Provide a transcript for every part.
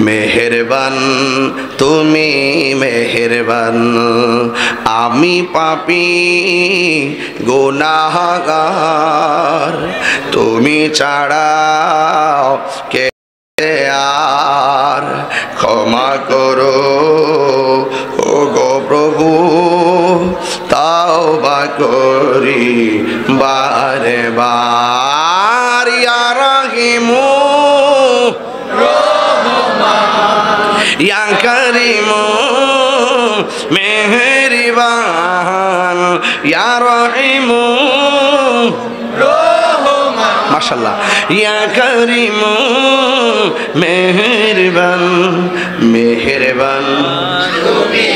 মেহেরবান তুমি মেহেরবান আমি পাপী গুনাহগার তুমি ছাড়া কে আর ক্ষমা করো ও গো প্রভু তাওবা করি বারে বার ইয়া রাহিমু ইয়া করিমু মেহেরবান ইয়া রহিমু মাশাআল্লাহ ইয়া করিমু মেহেরবান মেহেরবান তুমি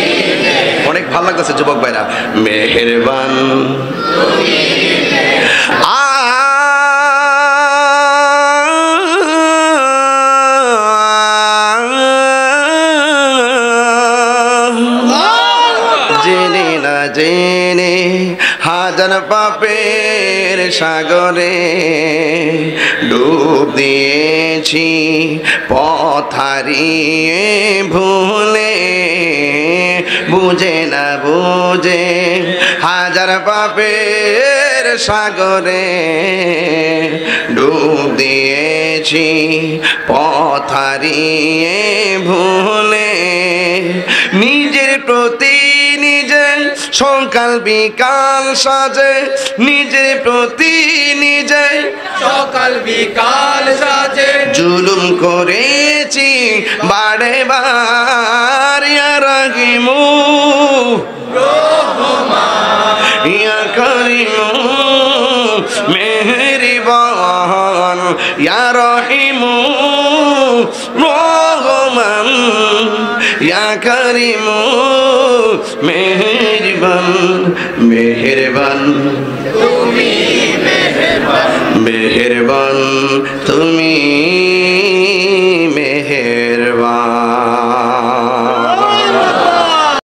অনেক ভালো লাগতেছে যুবক ভাইরা মেহেরবান তুমি জেনে না জেনে হাজার পাপের সাগরে ডুব দিয়েছি পথ হারিয়ে ভুলে বুঝে না বুঝে হাজার পাপের সাগরে ডুব দিয়েছি পথ হারিয়ে ভুলে নিজের প্রতি নিজে সকাল বিকাল সাজে নিজের প্রতি নিজে সকাল বিকাল সাজে জুলুম করেছি বারে বার ইয়া রাহিমু রহমান ইয়া করিমু মেহেরবান ইয়া রহিমু রহমান ইয়া করিমু মেহেরবান মেহেরবান তুমি মেহেরবান মেহেরবান তুমি